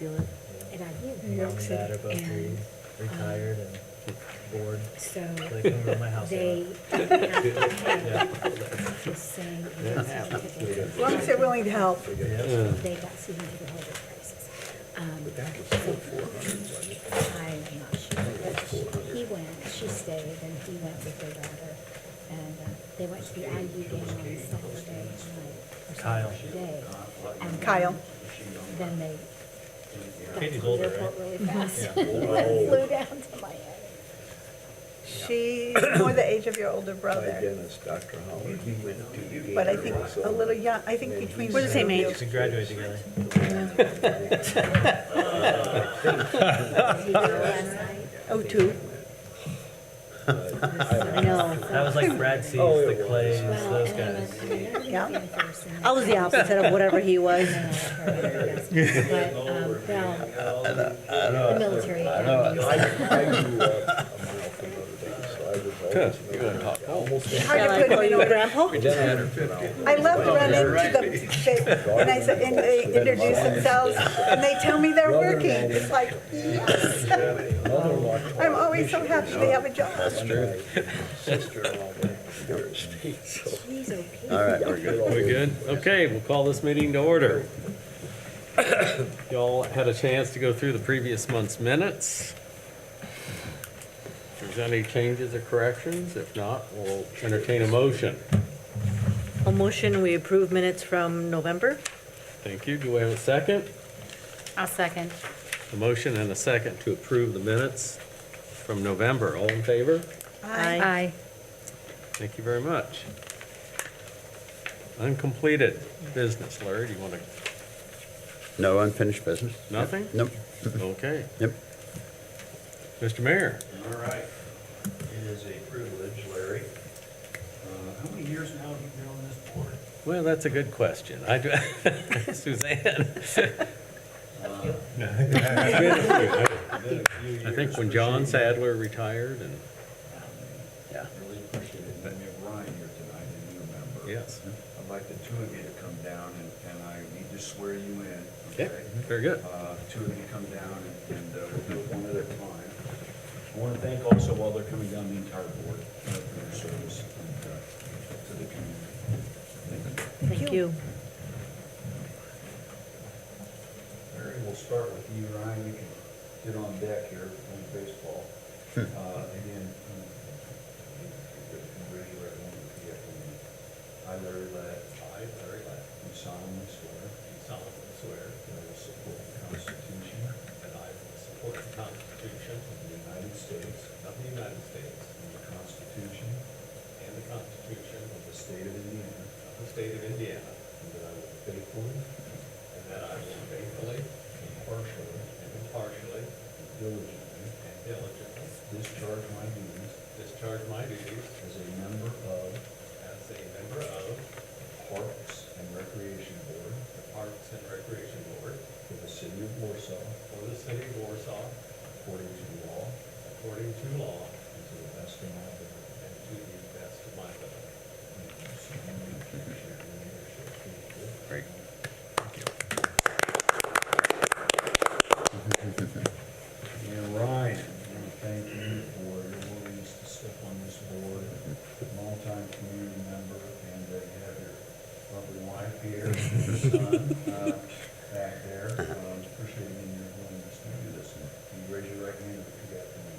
you live? And I live Mom and dad are both And, retired and bored. so They come over to my house a they lot. just saying, As long as they're willing to help. they got season ticket holder prices. I'm not sure, but he went, she stayed, and he went with their daughter. And they went to the IU game on Saturday night, or Kyle. Saturday day. And Kyle. then they got Katie's to the older, airport right? really fast. Yeah. Flew down to Miami. She's more the age of your older My brother, dentist, Dr. Howard, he went to the game. but I think also. a little young, I think between. We're the same age. We graduate together. Did he go last night? Oh, two. I know. That was like Brad Seas, Oh, the it was. Clays, Well, those and I guys. went, I mean, they're Yeah. gonna be in person. I was the opposite of whatever he was. But, well, the military academy. I grew up a mile from Notre Dame, so I was always. Hard Shall to I put him call in you order. grandpa? I love to run into and I said, and they introduce themselves, and they tell me they're working. It's like, yes. I'm always so happy they have a job. Sister-in-law went to New York State, so. Jeez, okay. All right, we're good. We good? Okay, we'll call this meeting to order. Y'all had a chance to go through the previous month's minutes. If there's any changes or corrections, if not, we'll entertain a motion. A motion, we approve minutes from November? Thank you. Do we have a second? I'll second. A motion and a second to approve the minutes from November. All in favor? Aye. Thank you very much. Uncompleted business, Larry, do you want to, No unfinished business? nothing? Nope. Okay. Yep. Mr. Mayor? All right. It is a privilege, Larry. How many years now have you been on this board? Well, that's a good question. I do, Suzanne. I think when John Sadler retired and, Yeah. Really appreciate it. And we have Ryan here tonight, a new member. yes. I'd like the two of you to come down and I need to swear you in, Okay, okay? very good. Two of you come down and we'll do it one at a time. I want to thank also while they're coming down the entire board for their service and, to the community. Thank you. Thank you. Larry, we'll start with you, Ryan. You can get on deck here, playing baseball. Again, raise your right hand and repeat after me. I, Larry Ladd. I, Larry Ladd. Do solemnly swear. Do solemnly swear. That I will support the Constitution. That I will support the Constitution. Of the United States. Of the United States. And the Constitution. And the Constitution. Of the State of Indiana. Of the State of Indiana. And that I will faithfully. And that I will faithfully. Impartially. And impartially. And diligently. And diligently. Discharge my duties. Discharge my duties. As a member of. As a member of. The Parks and Recreation Board. The Parks and Recreation Board. For the city of Warsaw. For the city of Warsaw. According to law. According to law. And to the best of my ability. And to the best of my ability. Thank you. Appreciate your leadership. Thank you. Great. And Ryan, I want to thank you for your willingness to step on this board, longtime community member, and you have your lovely wife here, and your son back there. Appreciating your willingness to do this. And you raise your right hand and repeat after me.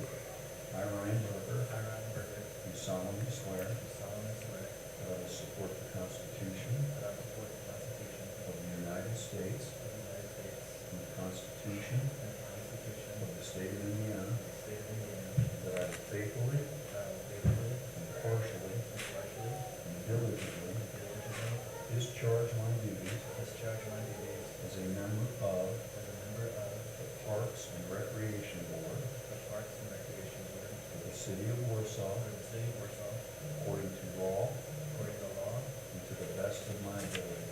I, Ryan Berger. I, Ryan Berger. Do solemnly swear. Do solemnly swear. That I will support the Constitution. That I will support the Constitution. Of the United States. Of the United States. And the Constitution. Of the State of Indiana. That I will faithfully. Impartially. And diligently. Discharge my duties. As a member of. The Parks and Recreation Board. For the city of Warsaw. According to law. And to the best of my ability.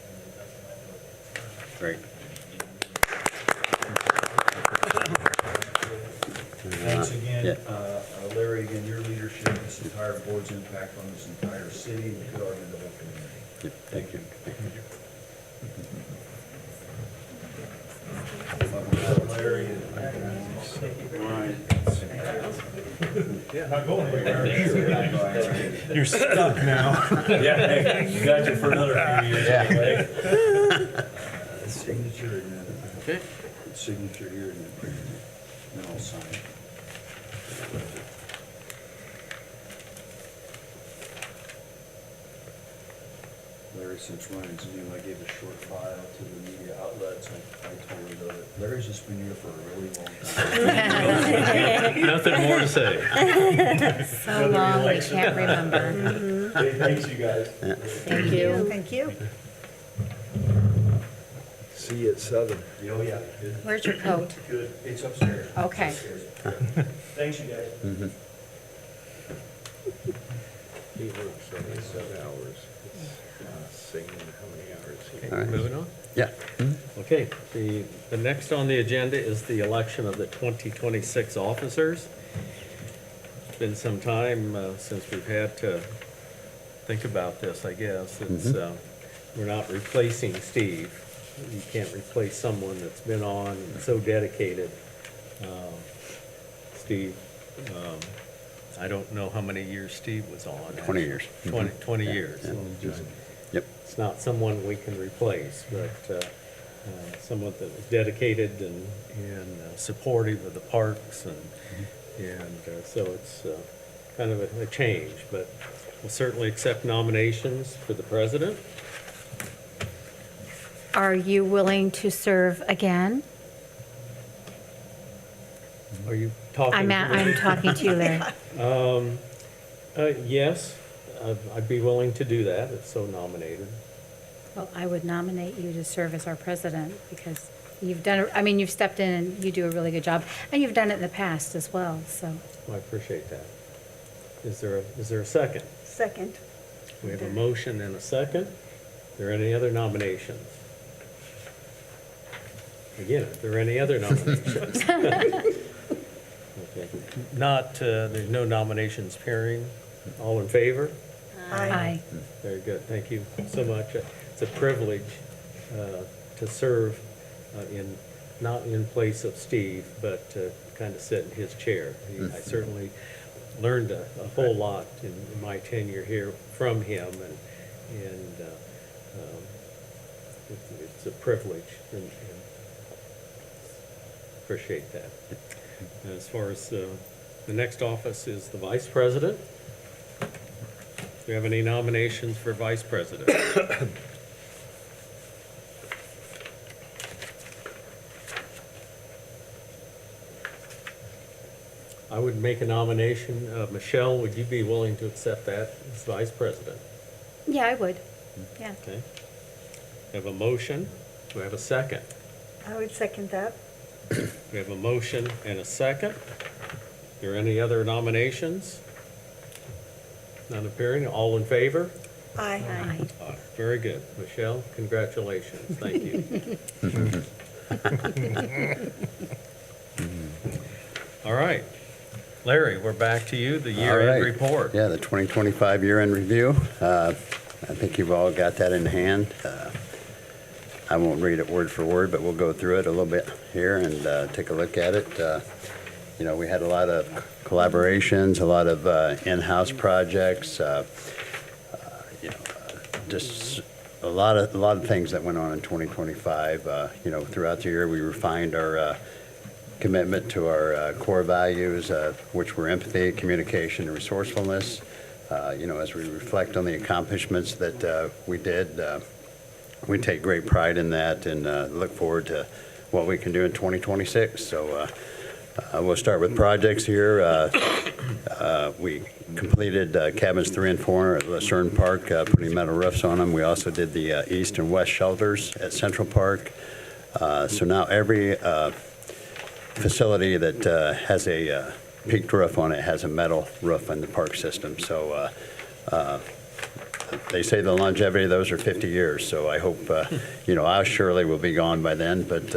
Great. Thanks again, Yeah. Larry, again, your leadership, this entire board's impact on this entire city, and could argue the whole community. Yep, Thank you. Welcome. Larry. Not going anywhere. You're stuck now. Yeah, hey, you got you for another few years anyway. Signature and then, Okay. signature here and then I'll sign. Larry, since Ryan's new, I gave a short file to the media outlets. I told her that Larry's just been here for a really long time. Nothing more to say. So long, we can't remember. Hey, thanks, you guys. Thank you. Thank you. See you at 7. Oh, yeah, good, Where's your coat? good. It's upstairs. Okay. Thanks, you guys. He works 7 hours. Singing how many hours he All right. Moving on. Yeah. Okay, the next on the agenda is the election of the 2026 officers. It's been some time since we've had to think about this, I guess. It's, we're not replacing Steve. You can't replace someone that's been on and so dedicated. Steve, I don't know how many years Steve was on. 20 years. 20 years. Yeah. So Yep. it's not someone we can replace, but someone that was dedicated and supportive of the parks, and so it's kind of a change, but we'll certainly accept nominations for the president. Are you willing to serve again? Are you talking? I'm talking to you, Larry. Yes, I'd be willing to do that if so nominated. Well, I would nominate you to serve as our president because you've done, I mean, you've stepped in and you do a really good job. And you've done it in the past as well, so. I appreciate that. Is there a second? Second. We have a motion and a second. Are there any other nominations? Again, are there any other nominations? Okay. Not, there's no nominations appearing. All in favor? Aye. Very good, thank you so much. It's a privilege to serve not in place of Steve, but to kind of sit in his chair. I certainly learned a whole lot in my tenure here from him, and it's a privilege, and appreciate that. And as far as the next office is the vice president. Do you have any nominations for vice president? I would make a nomination. Michelle, would you be willing to accept that as vice president? Yeah, I would. Yeah. Okay. We have a motion. Do we have a second? I would second that. We have a motion and a second. Are there any other nominations? None appearing. All in favor? Aye. Aye. Very good. Michelle, congratulations. Thank you. All right. Larry, we're back to you, the All year-end right. report. Yeah, the 2025 year-end review. I think you've all got that in hand. I won't read it word for word, but we'll go through it a little bit here and take a look at it. You know, we had a lot of collaborations, a lot of in-house projects, you know, just a lot of things that went on in 2025. You know, throughout the year, we refined our commitment to our core values, which were empathy, communication, and resourcefulness. You know, as we reflect on the accomplishments that we did, we take great pride in that and look forward to what we can do in 2026. So we'll start with projects here. We completed cabins 3 and 4 at Lucerne Park, putting metal roofs on them. We also did the east and west shelters at Central Park. So now every facility that has a peaked roof on it has a metal roof in the park system. So they say the longevity of those are 50 years. So I hope, you know, I surely will be gone by then, but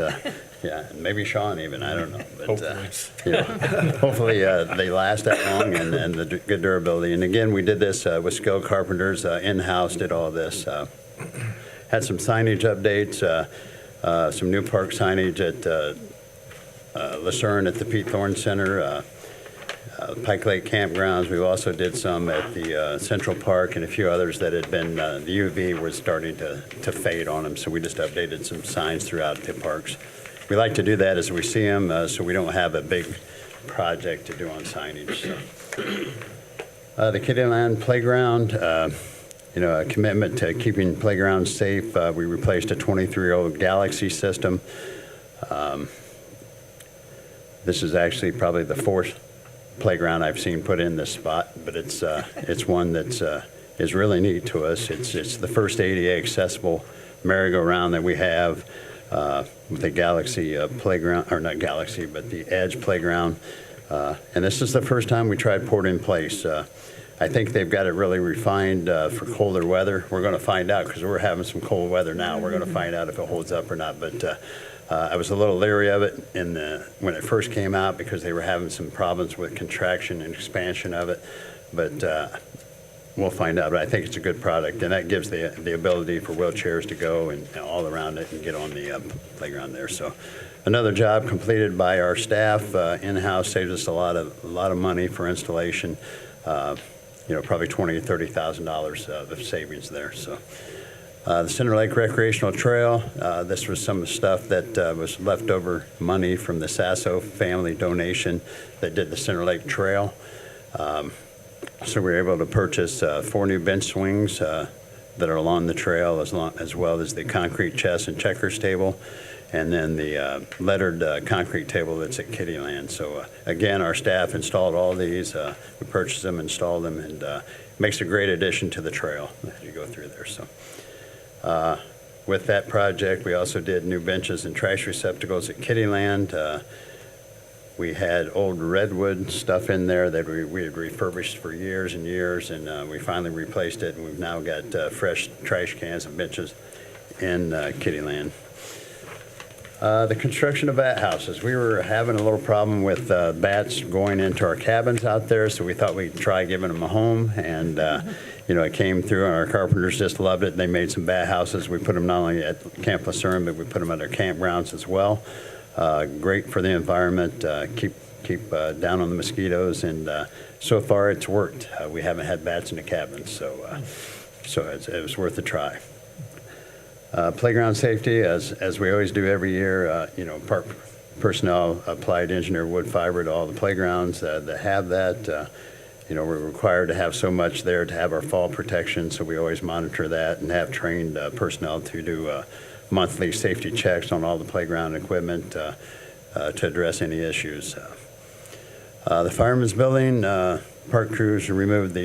yeah, maybe Sean even, I don't know. But, you know, hopefully they last that long and the good durability. And again, we did this with skilled carpenters, in-house, did all this. Had some signage updates, some new park signage at Lucerne at the Pete Thorne Center, Pike Lake Campgrounds. We also did some at the Central Park and a few others that had been, the UV was starting to fade on them, so we just updated some signs throughout the parks. We like to do that as we see them, so we don't have a big project to do on signage. So. The Kittyland Playground, a commitment to keeping playgrounds safe. We replaced a 23-year-old Galaxy system. This is actually probably the fourth playground I've seen put in this spot, but it's one that's is really neat to us. It's the first ADA accessible merry-go-round that we have with the Galaxy playground, or not Galaxy, but the Edge playground. And this is the first time we tried port in place. I think they've got it really refined for colder weather. We're going to find out because we're having some cold weather now. We're going to find out if it holds up or not. But I was a little leery of it when it first came out because they were having some problems with contraction and expansion of it. But we'll find out. But I think it's a good product, and that gives the ability for wheelchairs to go and all around it and get on the playground there. So another job completed by our staff in-house, saves us a lot of money for installation. Probably $20,000 to $30,000 of savings there. So. The Cinder Lake Recreational Trail, this was some stuff that was leftover money from the Sasso family donation that did the Cinder Lake Trail. So we were able to purchase 4 new bench swings that are along the trail, as well as the concrete chess and checkers table, and then the lettered concrete table that's at Kittyland. So again, our staff installed all these. We purchased them, installed them, and makes a great addition to the trail as you go through there. So. With that project, we also did new benches and trash receptacles at Kittyland. We had old redwood stuff in there that we had refurbished for years and years, and we finally replaced it, and we've now got fresh trash cans and benches in Kittyland. The construction of bat houses. We were having a little problem with bats going into our cabins out there, so we thought we'd try giving them a home, and it came through, and our carpenters just loved it. They made some bat houses. We put them not only at Camp Lucerne, but we put them at our campgrounds as well. Great for the environment, keep down on the mosquitoes, and so far it's worked. We haven't had bats in the cabins, so it was worth a try. Playground safety, as we always do every year, park personnel applied engineered wood fiber to all the playgrounds that have that. We're required to have so much there to have our fall protection, so we always monitor that and have trained personnel to do monthly safety checks on all the playground equipment to address any issues. The Fireman's Building, park crews removed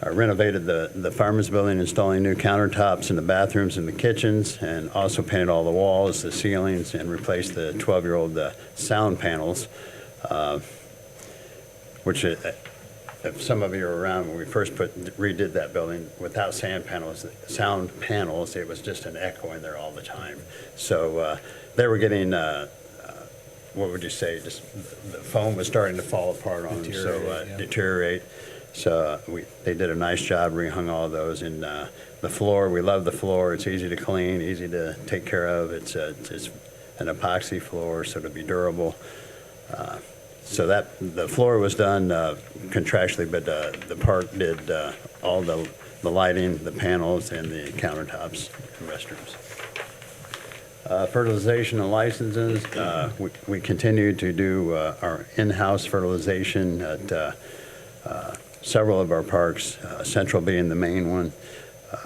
renovated the Fireman's Building, installing new countertops in the bathrooms and the kitchens, and also painted all the walls, the ceilings, and replaced the 12-year-old sound panels, which if some of you were around when we first redid that building, without sound panels, it was just an echo in there all the time. So they were getting, what would you say, just the foam was starting to fall apart on them, deteriorate. So they did a nice job, rehung all of those. And the floor, we love the floor. It's easy to clean, easy to take care of. It's an epoxy floor, so to be durable. So the floor was done contractually, but the park did all the lighting, the panels, and the countertops and restrooms. Fertilization and licenses. We continue to do our in-house fertilization at several of our parks, Central being the main one.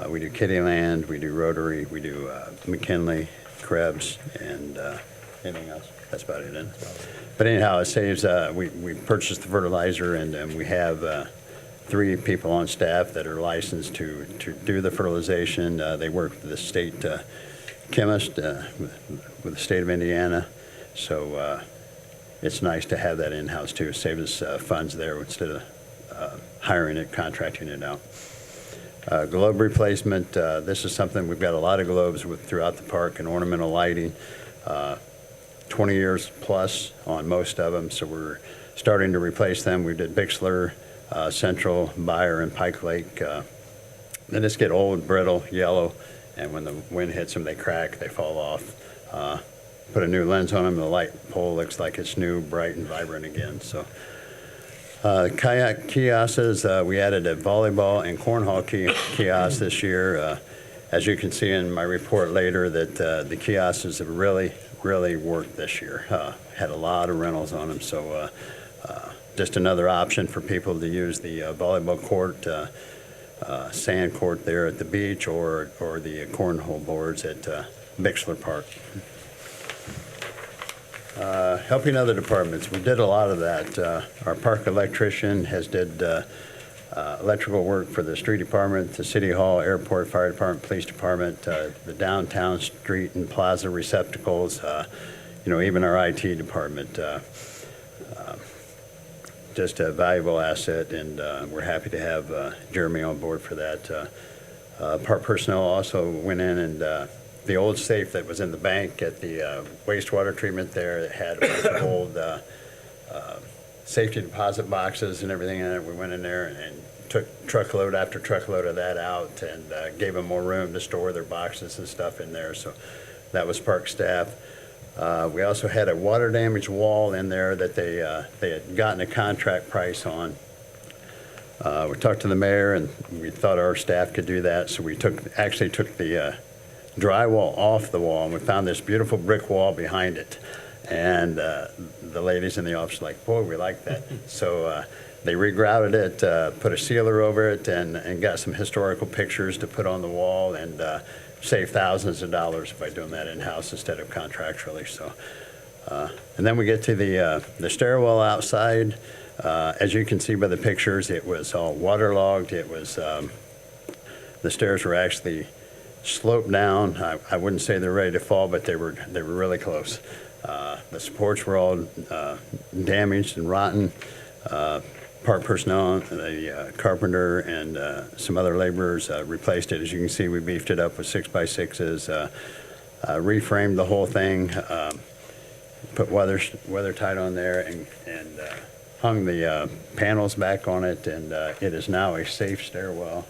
We do Kittyland, we do Rotary, we do McKinley, Krebs, and anything else. That's about it. But anyhow, it saves, we purchased the fertilizer, and we have 3 people on staff that are licensed to do the fertilization. They work with the state chemist with the state of Indiana. So it's nice to have that in-house too. It saves us funds there instead of hiring it, contracting it out. Globe replacement, this is something, we've got a lot of globes throughout the park and ornamental lighting, 20 years plus on most of them, so we're starting to replace them. We did Bixler, Central, Bayer, and Pike Lake. They just get old, brittle, yellow, and when the wind hits them, they crack, they fall off. put a new lens on them. The light pole looks like it's new, bright and vibrant again, so. Kayak kiosks, we added a volleyball and cornhole kiosk this year. As you can see in my report later, that the kiosks have really worked this year. Had a lot of rentals on them, so just another option for people to use the volleyball court, sand court there at the beach, or the cornhole boards at Bixler Park. Helping other departments, we did a lot of that. Our park electrician has did electrical work for the street department, the city hall, airport, fire department, police department, the downtown street and plaza receptacles, even our IT department. Just a valuable asset, and we're happy to have Jeremy on board for that. Park personnel also went in and the old safe that was in the bank at the wastewater treatment there, that had a bunch of old safety deposit boxes and everything in it. We went in there and took truckload after truckload of that out, and gave them more room to store their boxes and stuff in there. So that was park staff. We also had a water damage wall in there that they had gotten a contract price on. We talked to the mayor, and we thought our staff could do that, so we actually took the drywall off the wall, and we found this beautiful brick wall behind it. And the ladies in the office were like, boy, we like that. So they regrouted it, put a sealer over it, and got some historical pictures to put on the wall, and saved thousands of dollars by doing that in-house instead of contractually. So, and then we get to the stairwell outside. As you can see by the pictures, it was all waterlogged. It was the stairs were actually sloped down. I wouldn't say they're ready to fall, but they were really close. The supports were all damaged and rotten. Park personnel, the carpenter, and some other laborers replaced it. As you can see, we beefed it up with 6x6s, reframed the whole thing, put weather tight on there, and hung the panels back on it, and it is now a safe stairwell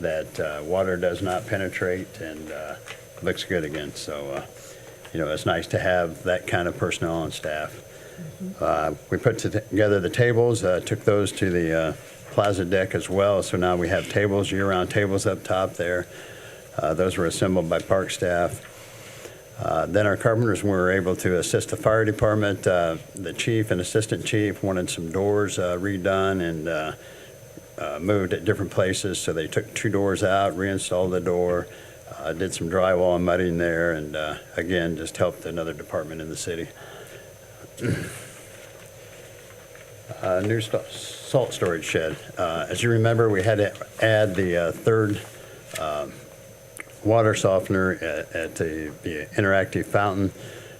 that water does not penetrate, and looks good again. So, it's nice to have that kind of personnel on staff. We put together the tables, took those to the plaza deck as well. So now we have tables, year-round tables up top there. Those were assembled by park staff. Then our carpenters were able to assist the fire department. The chief and assistant chief wanted some doors redone and moved at different places. So they took 2 doors out, reinstalled the door, did some drywall and mudding there, and again, just helped another department in the city. New salt storage shed. As you remember, we had to add the third water softener at the interactive fountain.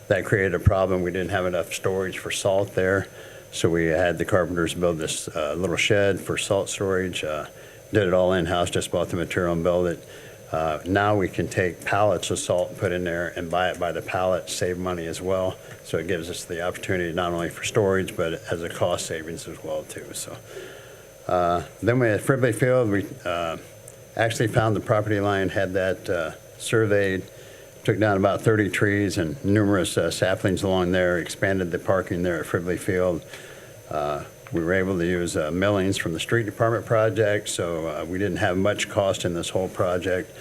That created a problem. We didn't have enough storage for salt there, so we had the carpenters build this little shed for salt storage. Did it all in-house, just bought the material and built it. Now we can take pallets of salt, put in there, and buy it by the pallet, save money as well. So it gives us the opportunity not only for storage, but as a cost savings as well too. So then we at Fribley Field, we actually found the property line, had that surveyed, took down about 30 trees and numerous saplings along there, expanded the parking there at Fribley Field. We were able to use millings from the street department project, so we didn't have much cost in this whole project.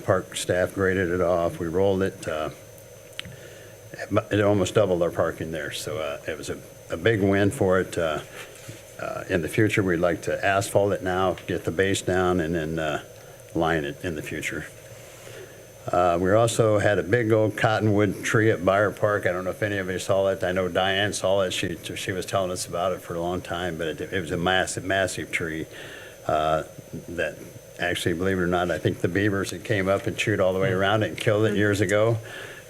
Park staff graded it off. We rolled it. It almost doubled our parking there, so it was a big win for it. In the future, we'd like to asphalt it now, get the base down, and then line it in the future. We also had a big old cottonwood tree at Byer Park. I don't know if any of you saw it. I know Diane saw it. She was telling us about it for a long time, but it was a massive tree that actually, believe it or not, I think the beavers that came up and chewed all the way around it and killed it years ago.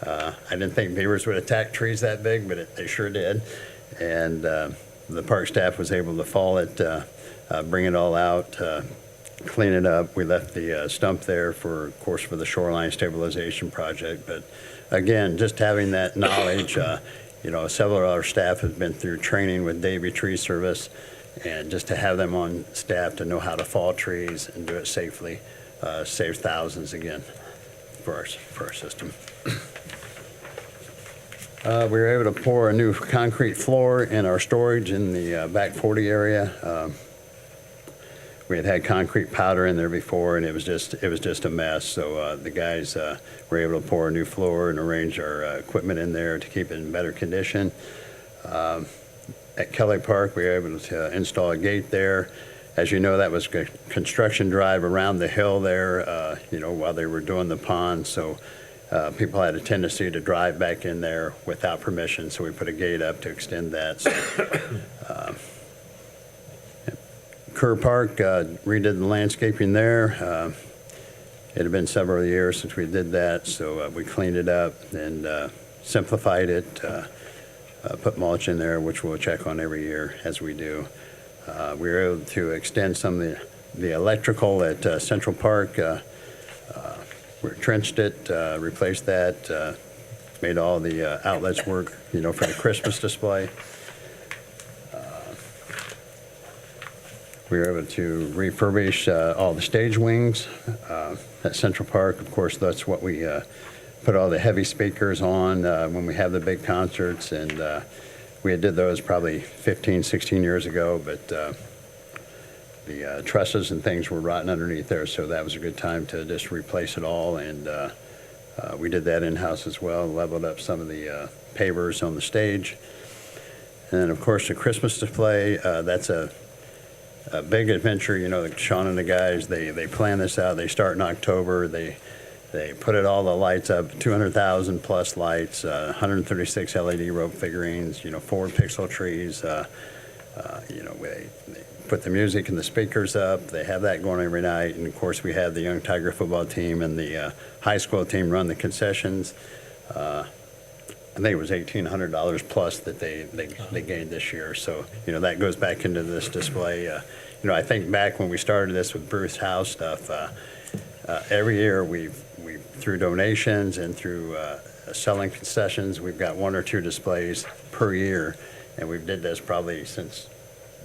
I didn't think beavers would attack trees that big, but they sure did. And the park staff was able to fall it, bring it all out, clean it up. We left the stump there for, of course, for the shoreline stabilization project. But again, just having that knowledge, several of our staff have been through training with Davie Tree Service, and just to have them on staff to know how to fall trees and do it safely saves thousands again for our system. We were able to pour a new concrete floor in our storage in the back 40 area. We had concrete powder in there before, and it was just a mess. So the guys were able to pour a new floor and arrange our equipment in there to keep it in better condition. At Kelly Park, we were able to install a gate there. As you know, that was a construction drive around the hill there, while they were doing the pond. So people had a tendency to drive back in there without permission. So we put a gate up to extend that. So, Kerr Park, redid the landscaping there. It had been several years since we did that, so we cleaned it up and simplified it, put mulch in there, which we'll check on every year as we do. We were able to extend some of the electrical at Central Park. We trenched it, replaced that, made all the outlets work, for the Christmas display. We were able to refurbish all the stage wings at Central Park. Of course, that's what we put all the heavy speakers on when we have the big concerts. And we did those probably 15, 16 years ago, but the trusses and things were rotten underneath there. So that was a good time to just replace it all. And we did that in-house as well, leveled up some of the pavers on the stage. And then, of course, the Christmas display, that's a big adventure. Sean and the guys, they plan this out. They start in October. They put all the lights up, 200,000 plus lights, 136 LED rope figurines, 4 pixel trees. They put the music and the speakers up. They have that going every night. And of course, we have the Young Tiger football team and the high school team run the concessions. I think it was $1,800 plus that they gained this year. So, that goes back into this display. I think back when we started this with Bruce House stuff, every year we've through donations and through selling concessions, we've got 1 or 2 displays per year. And we've did this probably since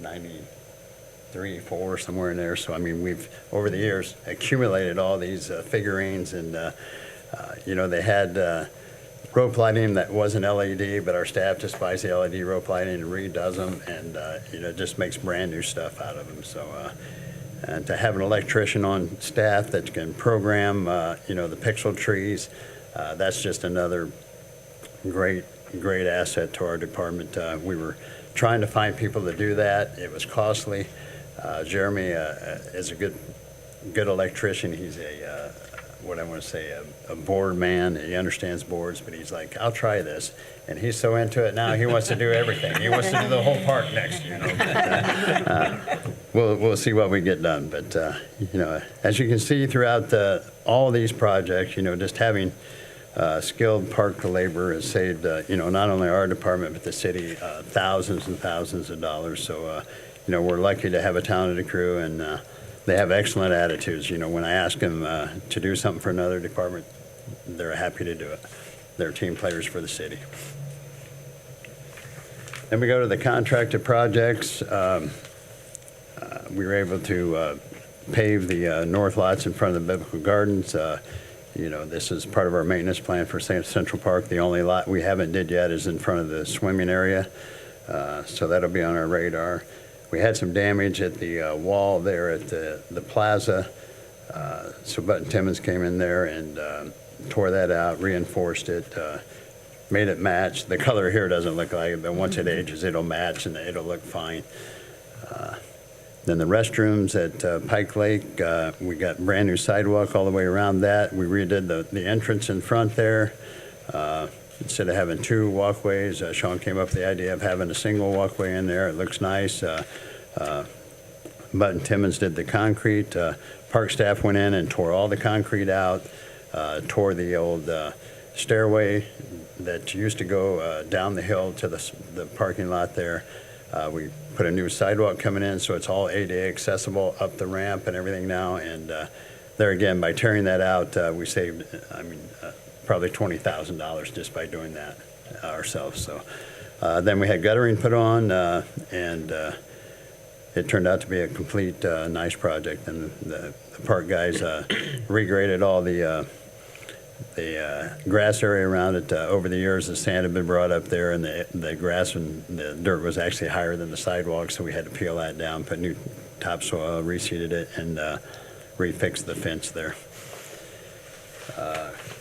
93, 4, somewhere in there. So, we've, over the years, accumulated all these figurines. And, they had rope lighting that wasn't LED, but our staff just buys the LED rope lighting and redoes them, and just makes brand new stuff out of them. So, and to have an electrician on staff that can program, the pixel trees, that's just another great asset to our department. We were trying to find people to do that. It was costly. Jeremy is a good electrician. He's a board man. He understands boards, but he's like, I'll try this. And he's so into it now, he wants to do everything. He wants to do the whole park next year. We'll see what we get done. But, as you can see throughout all of these projects, just having skilled park labor has saved, not only our department, but the city thousands and thousands of dollars. So, we're lucky to have a talented crew, and they have excellent attitudes. When I ask them to do something for another department, they're happy to do it. They're team players for the city. Then we go to the contracted projects. We were able to pave the north lots in front of the Biblical Gardens. This is part of our maintenance plan for Central Park. The only lot we haven't did yet is in front of the swimming area. So that'll be on our radar. We had some damage at the wall there at the plaza. So Button Timmons came in there and tore that out, reinforced it, made it match. The color here doesn't look like it, but once it ages, it'll match and it'll look fine. Then the restrooms at Pike Lake, we got brand new sidewalk all the way around that. We redid the entrance in front there. Instead of having 2 walkways, Sean came up with the idea of having a single walkway in there. It looks nice. Button Timmons did the concrete. Park staff went in and tore all the concrete out, tore the old stairway that used to go down the hill to the parking lot there. We put a new sidewalk coming in, so it's all ADA accessible up the ramp and everything now. And there again, by tearing that out, we saved, probably $20,000 just by doing that ourselves. So then we had guttering put on, and it turned out to be a complete nice project. And the park guys regraded all the The grass area around it, over the years, the sand had been brought up there, and the grass and the dirt was actually higher than the sidewalk, so we had to peel that down, put new topsoil, reseeded it, and refixed the fence there.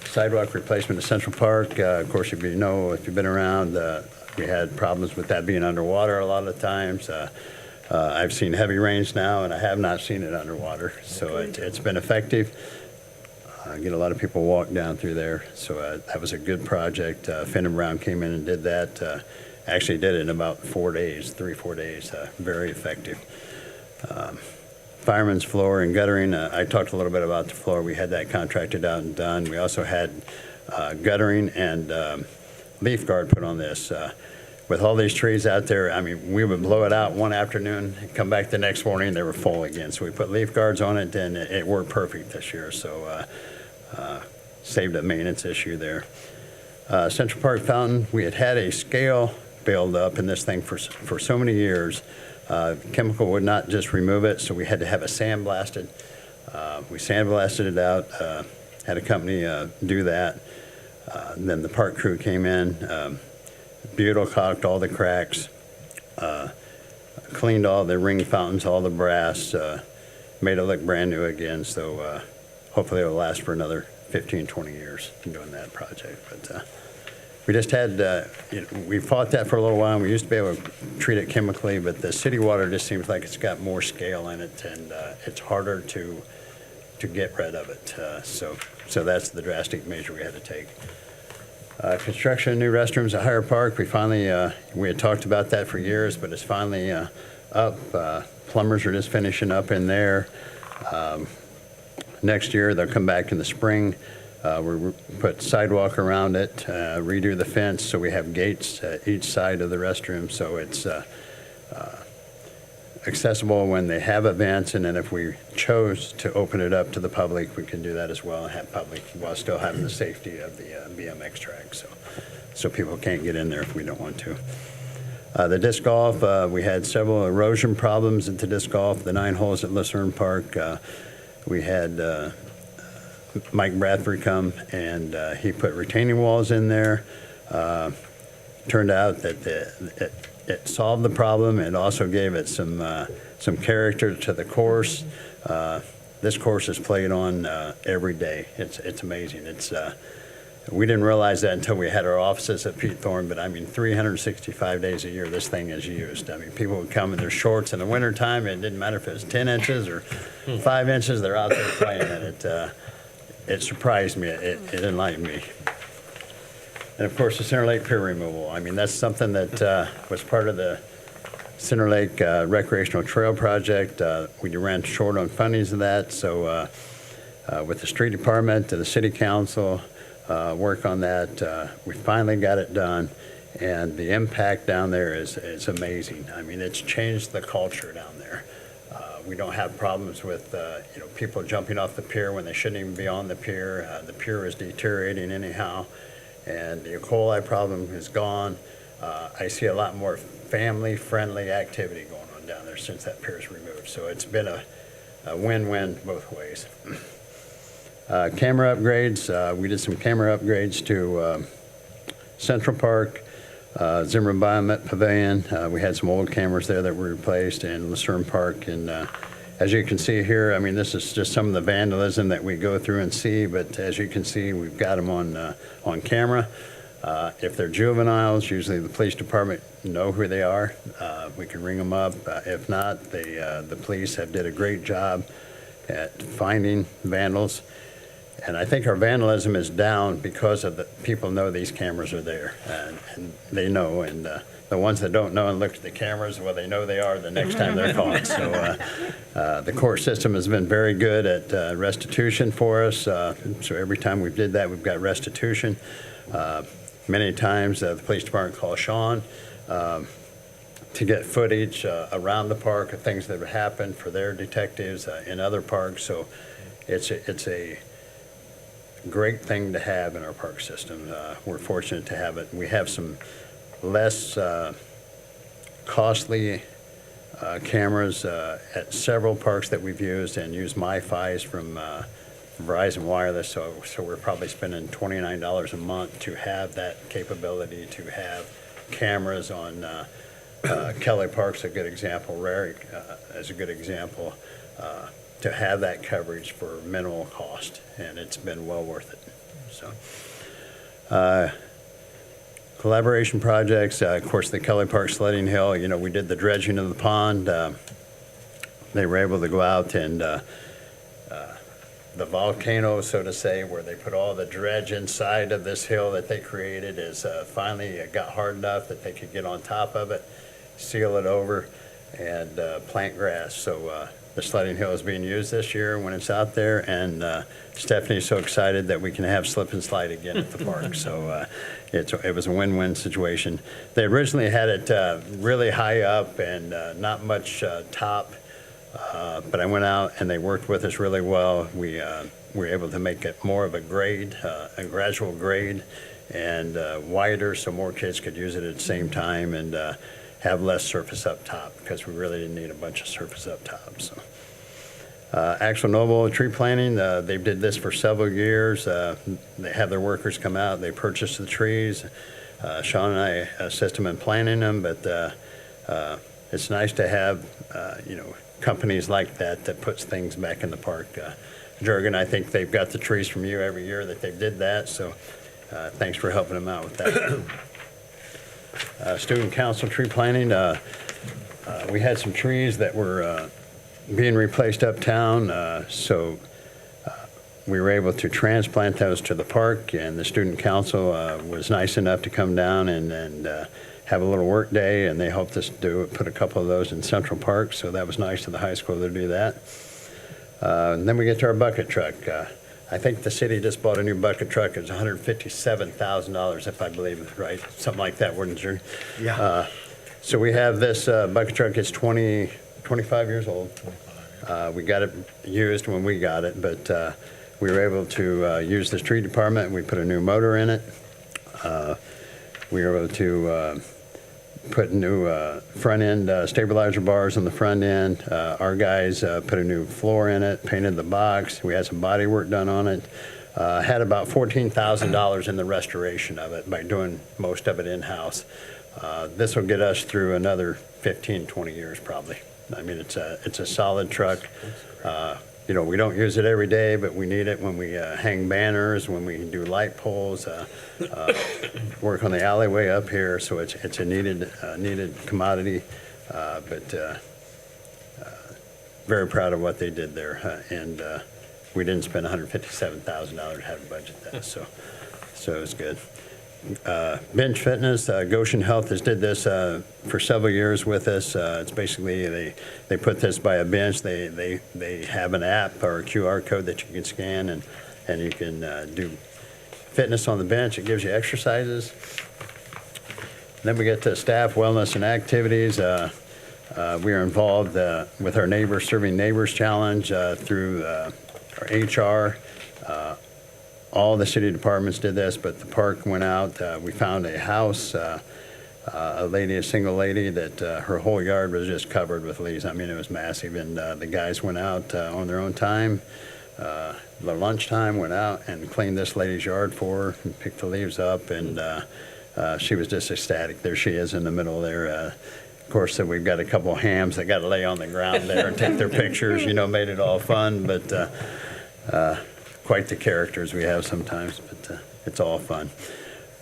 Sidewalk replacement at Central Park, of course, if you've been around, we had problems with that being underwater a lot of times. I've seen heavy rains now, and I have not seen it underwater, so it's been effective. I get a lot of people walk down through there, so that was a good project. Finn and Brown came in and did that. Actually did it in about 4 days, 3-4 days. Very effective. Fireman's floor and guttering. I talked a little bit about the floor. We had that contracted out and done. We also had guttering and leaf guard put on this. With all these trees out there, I mean, we would blow it out one afternoon, come back the next morning, they were full again. So we put leaf guards on it, and it worked perfect this year. So saved a maintenance issue there. Central Park Fountain, we had a scale build up in this thing for so many years. Chemical would not just remove it, so we had to have it sandblasted. We sandblasted it out, had a company do that. Then the park crew came in, butyl caulked all the cracks, cleaned all the ring fountains, all the brass, made it look brand new again. So hopefully it'll last for another 15, 20 years doing that project. But we just had, we fought that for a little while. We used to be able to treat it chemically, but the city water just seems like it's got more scale in it, and it's harder to get rid of it. So that's the drastic measure we had to take. Construction of new restrooms at Higher Park. We had talked about that for years, but it's finally up. Plumbers are just finishing up in there. Next year, they'll come back in the spring. We put sidewalk around it, redo the fence, so we have gates at each side of the restroom, so it's accessible when they have events, and then if we chose to open it up to the public, we can do that as well and have public while still having the safety of the BMX track, so people can't get in there if we don't want to. The disc golf, we had several erosion problems at the disc golf, the 9 holes at Lucerne Park. We had Mike Bradford come, and he put retaining walls in there. Turned out that it solved the problem. It also gave it some character to the course. This course is played on every day. It's amazing. We didn't realize that until we had our offices at Pete Thorne, but I mean 365 days a year this thing is used. I mean, people would come in their shorts in the wintertime. It didn't matter if it was 10 inches or 5 inches. They're out there playing, and it surprised me. It enlightened me. And of course, the Center Lake Pier removal. I mean, that's something that was part of the Center Lake Recreational Trail Project. We ran short on fundings of that, so with the street department and the city council work on that, we finally got it done, and the impact down there is amazing. I mean, it's changed the culture down there. We don't have problems with people jumping off the pier when they shouldn't even be on the pier. The pier is deteriorating anyhow, and the E. coli problem is gone. I see a lot more family-friendly activity going on down there since that pier is removed. So it's been a win-win both ways. Camera upgrades. We did some camera upgrades to Central Park, Zimmerman Biomet Pavilion. We had some old cameras there that were replaced, and Lucerne Park. And as you can see here, I mean, this is just some of the vandalism that we go through and see, but as you can see, we've got them on camera. If they're juveniles, usually the police department know who they are. We can ring them up. If not, the police have did a great job at finding vandals. And I think our vandalism is down because of the people know these cameras are there, and they know. And the ones that don't know and look at the cameras, well, they know they are the next time they're caught. So the court system has been very good at restitution for us. So every time we did that, we've got restitution. Many times the police department calls Sean to get footage around the park of things that have happened for their detectives in other parks. So it's a great thing to have in our park system. We're fortunate to have it. We have some less costly cameras at several parks that we've used, and use MiFis from Verizon Wireless, so we're probably spending $29 a month to have that capability, to have cameras on Kelly Park's a good example, Rarick is a good example, to have that coverage for minimal cost, and it's been well worth it. So, collaboration projects, of course, the Kelly Park Sledding Hill, you know, we did the dredging of the pond. They were able to go out and the volcano, so to say, where they put all the dredge inside of this hill that they created is finally got hard enough that they could get on top of it, seal it over, and plant grass. So the sledding hill is being used this year when it's out there, and Stephanie's so excited that we can have slip and slide again at the park. So it was a win-win situation. They originally had it really high up and not much top. But I went out and they worked with us really well. We were able to make it more of a grade, a gradual grade, and wider so more kids could use it at the same time and have less surface up top, because we really didn't need a bunch of surface up top. So, Axel Noble tree planting, they did this for several years. They have their workers come out, they purchase the trees. Sean and I assist them in planting them, but it's nice to have, you know, companies like that puts things back in the park. Jurgen, I think they've got the trees from you every year that they did that, so thanks for helping them out with that. Student council tree planting, we had some trees that were being replaced uptown, so we were able to transplant those to the park, and the student council was nice enough to come down and have a little work day, and they helped us put a couple of those in Central Park, so that was nice of the high school to do that. And then we get to our bucket truck. I think the city just bought a new bucket truck. It was $157,000, if I believe it right, something like that, wouldn't you? Yeah. So we have this bucket truck. It's 25 years old. We got it used when we got it, but we were able to use the street department. We put a new motor in it. We were able to put new front end stabilizer bars on the front end. Our guys put a new floor in it, painted the box. We had some body work done on it. Had about $14,000 in the restoration of it by doing most of it in-house. This will get us through another 15, 20 years probably. I mean, it's a solid truck. You know, we don't use it every day, but we need it when we hang banners, when we do light poles, work on the alleyway up here. So it's a needed commodity, but very proud of what they did there. And we didn't spend $157,000 to have a budget that, so it's good. Bench Fitness, Goshen Health has did this for several years with us. It's basically they put this by a bench. They have an app or a QR code that you can scan, and you can do fitness on the bench. It gives you exercises. Then we get to staff wellness and activities. We are involved with our Neighbors Serving Neighbors Challenge through our HR. All the city departments did this, but the park went out. We found a house, a single lady, that her whole yard was just covered with leaves. I mean, it was massive. And the guys went out on their own time. The lunchtime went out and cleaned this lady's yard for her and picked the leaves up. And she was just ecstatic. There she is in the middle there. Of course, we've got a couple hams that got to lay on the ground there and take their pictures. You know, made it all fun, but. Quite the characters we have sometimes, but it's all fun.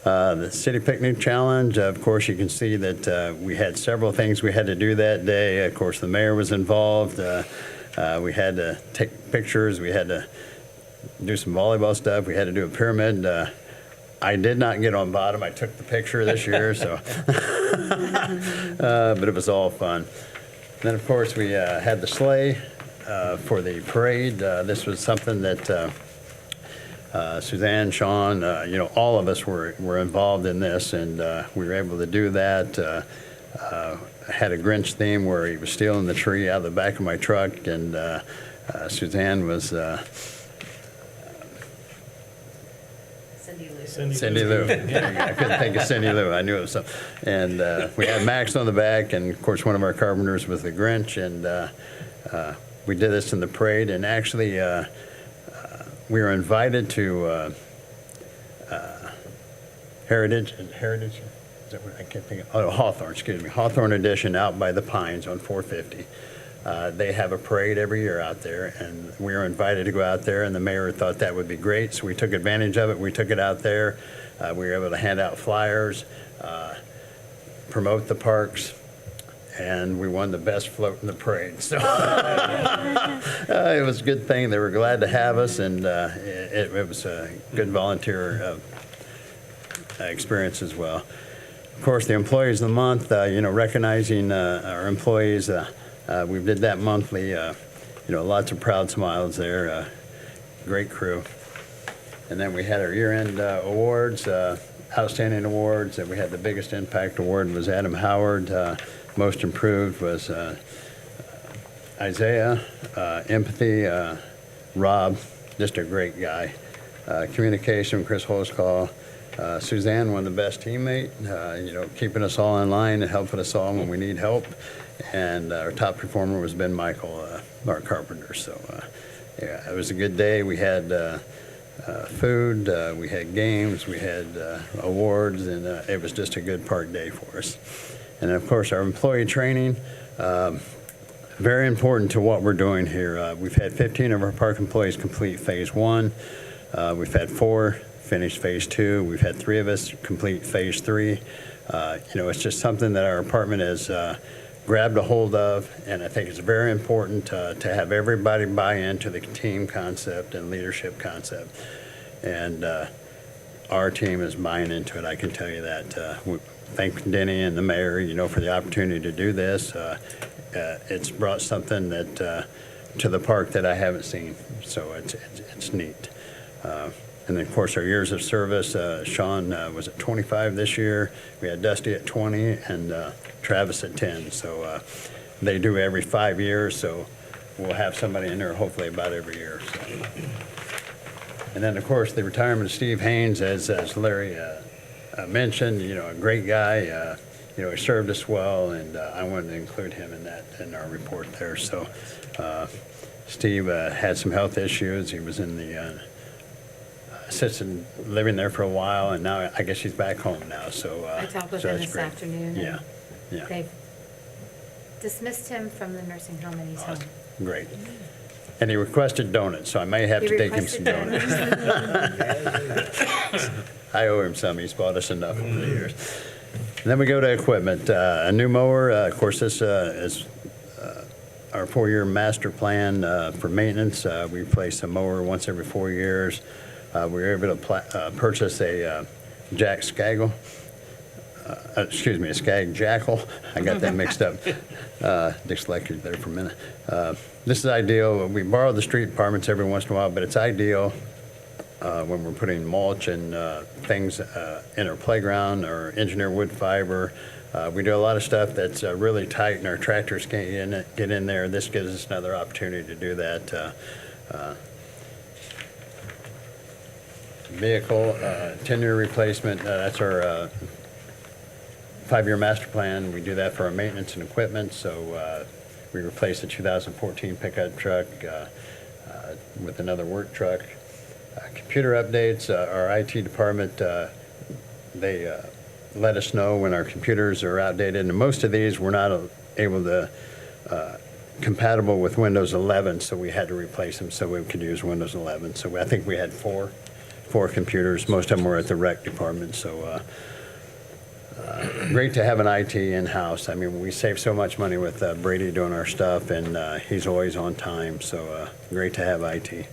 The City Picnic Challenge, of course, you can see that we had several things we had to do that day. Of course, the mayor was involved. We had to take pictures. We had to do some volleyball stuff. We had to do a pyramid. I did not get on bottom. I took the picture this year, so. But it was all fun. Then, of course, we had the sleigh for the parade. This was something that Suzanne, Sean, you know, all of us were involved in this, and we were able to do that. Had a Grinch theme where he was stealing the tree out of the back of my truck, and Suzanne was Cindy Lou. There you go. I couldn't think of Cindy Lou. I knew it was something. And we had Max on the back, and of course one of our carpenters was the Grinch, and we did this in the parade, and actually we were invited to Heritage, is that what, I can't think of, oh, Hawthorne, excuse me, Hawthorne Edition out by the Pines on 450. They have a parade every year out there, and we were invited to go out there, and the mayor thought that would be great, so we took advantage of it. We took it out there. We were able to hand out flyers, promote the parks, and we won the best float in the parade. So it was a good thing. They were glad to have us, and it was a good volunteer experience as well. Of course, the Employees of the Month, recognizing our employees. We did that monthly. Lots of proud smiles there. Great crew. And then we had our year-end awards, outstanding awards. We had the biggest impact award was Adam Howard. Most improved was Isaiah. Empathy, Rob, just a great guy. Communication, Chris Holzcall. Suzanne, one of the best teammate, keeping us all in line and helping us all when we need help. And our top performer was Ben Michael, our carpenter. So, it was a good day. We had food, we had games, we had awards, and it was just a good park day for us. And of course, our employee training, very important to what we're doing here. We've had 15 of our park employees complete phase 1. We've had 4 finish phase 2. We've had 3 of us complete phase 3. It's just something that our department has grabbed a hold of, and I think it's very important to have everybody buy into the team concept and leadership concept. And our team is buying into it, I can tell you that. We thank Denny and the mayor, for the opportunity to do this. It's brought something that to the park that I haven't seen, so it's neat. And then, of course, our years of service, Sean was at 25 this year. We had Dusty at 20 and Travis at 10. So they do every 5 years, so we'll have somebody in there hopefully about every year. So. And then, of course, the retirement of Steve Haynes, as Larry mentioned, a great guy. He served us well, and I wanted to include him in our report there. So Steve had some health issues. He was in the assisted living there for a while, and now I guess he's back home now. So I talked with so him that's this great. afternoon. Yeah, and yeah, They've dismissed him from the nursing home and he's home. great. And he requested donuts, so I may have He to take him some requested donuts. I owe him some. He's bought us enough over the years. And then we go to equipment. A new mower. Of course, this is our 4-year master plan for maintenance. We replace a mower once every 4 years. We were able to purchase a Jack Skaggle. A Skag Jackal. I got that mixed up. Dyslexic there for a minute. This is ideal. We borrow the street departments every once in a while, but it's ideal when we're putting mulch and things in our playground or engineer wood fiber. We do a lot of stuff that's really tight and our tractors can't get in there. This gives us another opportunity to do that. Vehicle, 10-year replacement, that's our 5-year master plan. We do that for our maintenance and equipment. So we replaced the 2014 pickup truck with another work truck. Computer updates, our IT department, they let us know when our computers are outdated. And most of these were not able to compatible with Windows 11, so we had to replace them so we could use Windows 11. So I think we had four computers. Most of them were at the rec department. So great to have an IT in-house. I mean, we save so much money with Brady doing our stuff, and he's always on time. So great to have IT.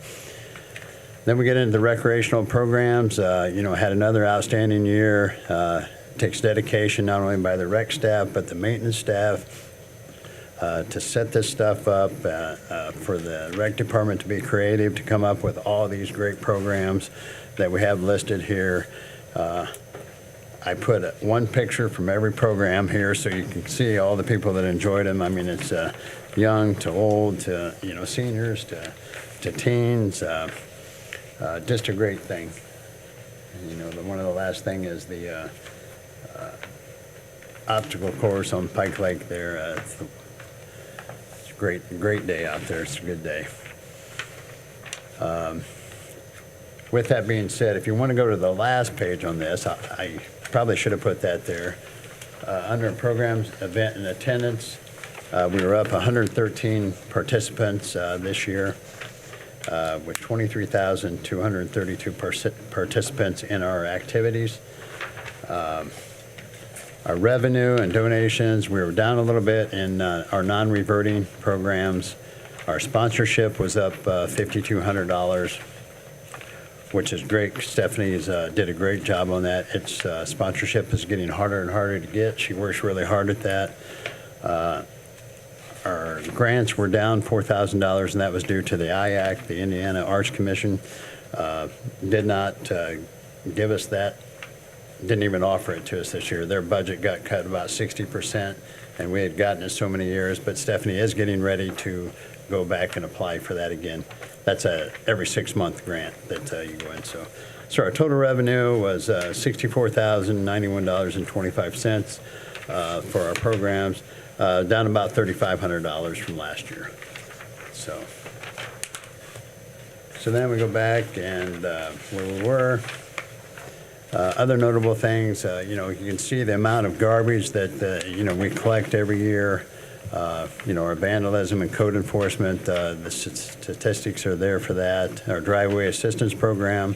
Then we get into the recreational programs. Had another outstanding year. Takes dedication not only by the rec staff but the maintenance staff to set this stuff up for the rec department to be creative, to come up with all these great programs that we have listed here. I put one picture from every program here so you can see all the people that enjoyed them. I mean, it's young to old to seniors to teens. Just a great thing. One of the last thing is the obstacle course on Pike Lake there. It's a great day out there. It's a good day. With that being said, if you want to go to the last page on this, I probably should have put that there. Under programs, event and attendance, we were up 113 participants this year, with 23,232 participants in our activities. Our revenue and donations, we were down a little bit in our non-reverting programs. Our sponsorship was up $5,200, which is great. Stephanie's did a great job on that. Its sponsorship is getting harder and harder to get. She works really hard at that. Our grants were down $4,000, and that was due to the IAC, the Indiana Arts Commission. Did not give us that, didn't even offer it to us this year. Their budget got cut about 60%, and we had gotten it so many years, but Stephanie is getting ready to go back and apply for that again. That's a every 6-month grant that you go in. So our total revenue was $64,091.25 for our programs, down about $3,500 from last year. So then we go back and where we were. Other notable things, you can see the amount of garbage that, we collect every year. Our vandalism and code enforcement, the statistics are there for that. Our driveway assistance program.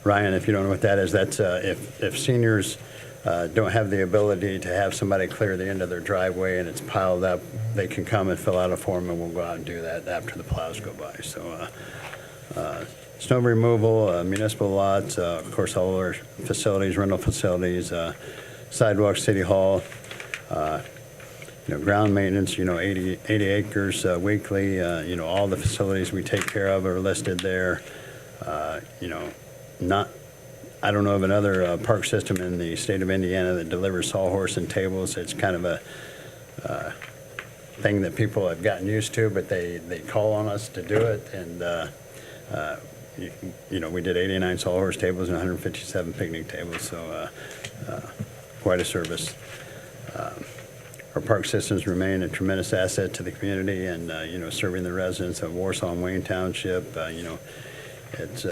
Ryan, if you don't know what that is, that's if seniors don't have the ability to have somebody clear the end of their driveway and it's piled up, they can come and fill out a form and we'll go out and do that after the plows go by. So snow removal, municipal lots, of course, all our facilities, rental facilities, sidewalks, city hall. Ground maintenance, 80 acres weekly, all the facilities we take care of are listed there. I don't know of another park system in the state of Indiana that delivers sawhorse and tables. It's kind of a thing that people have gotten used to, but they call on us to do it. And, we did 89 sawhorse tables and 157 picnic tables, so quite a service. Our park systems remain a tremendous asset to the community and, serving the residents of Warsaw and Wayne Township. It's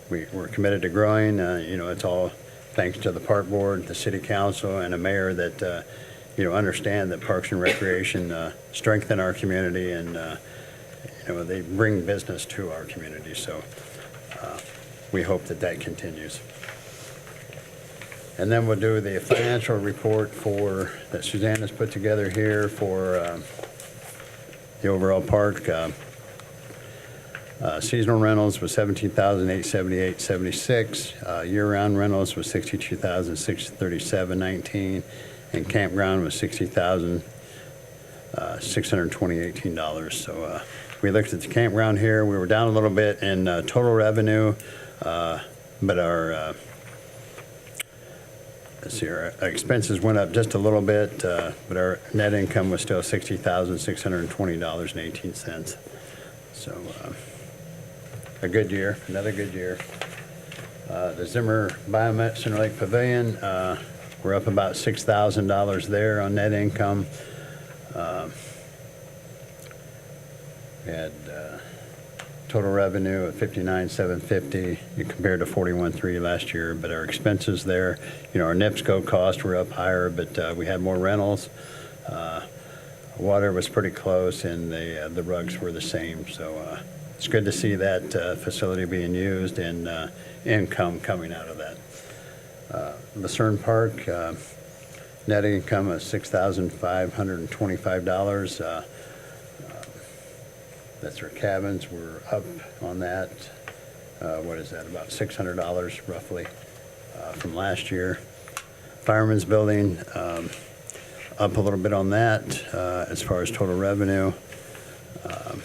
we're committed to growing. It's all thanks to the park board, the city council, and a mayor that, understand that parks and recreation strengthen our community and, they bring business to our community. So we hope that continues. And then we'll do the financial report that Suzanne has put together here for the overall park. Seasonal rentals was $17,878.76. Year-round rentals was $62,637.19, and campground was $60,628.18. So we looked at the campground here. We were down a little bit in total revenue, but our our expenses went up just a little bit, but our net income was still $60,620.18. So a good year, another good year. The Zimmer Biomet Center Lake Pavilion, we're up about $6,000 there on net income. We had total revenue of $59,750 compared to $41,300 last year, but our expenses there, our NIPSCO costs were up higher, but we had more rentals. Water was pretty close, and the rugs were the same. So it's good to see that facility being used and income coming out of that. Lucerne Park, net income of $6,525. That's our cabins. We're up on that. What is that? About $600 roughly from last year. Fireman's Building, up a little bit on that as far as total revenue. Our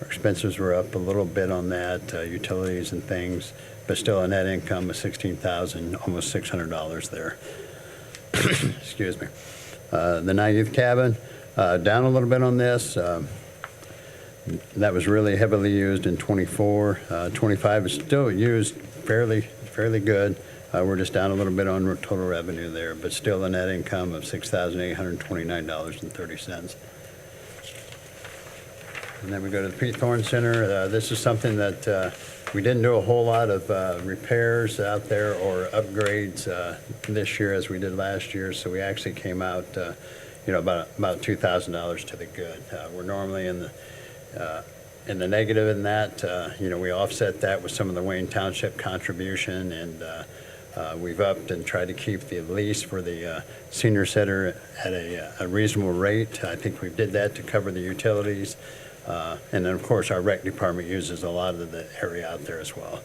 expenses were up a little bit on that, utilities and things, but still a net income of $16,000, almost $600 there. Excuse me. The Night Youth Cabin, down a little bit on this. That was really heavily used in 24. 25 is still used fairly good. We're just down a little bit on total revenue there, but still a net income of $6,829.30. And then we go to the Pete Thorne Center. This is something that we didn't do a whole lot of repairs out there or upgrades this year as we did last year. So we actually came out, about $2,000 to the good. We're normally in the negative in that. We offset that with some of the Wayne Township contribution, and we've upped and tried to keep the lease for the senior center at a reasonable rate. I think we did that to cover the utilities. And then, of course, our rec department uses a lot of the area out there as well.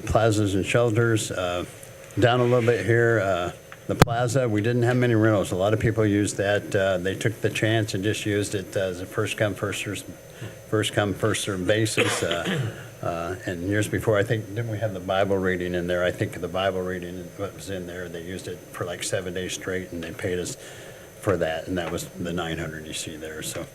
Plazas and shelters, down a little bit here. The plaza, we didn't have many rentals. A lot of people used that. They took the chance and just used it as a first come, first served basis. And years before, I think, didn't we have the Bible reading in there? I think the Bible reading that was in there, they used it for like 7 days straight, and they paid us for that, and that was the $900 you see there. So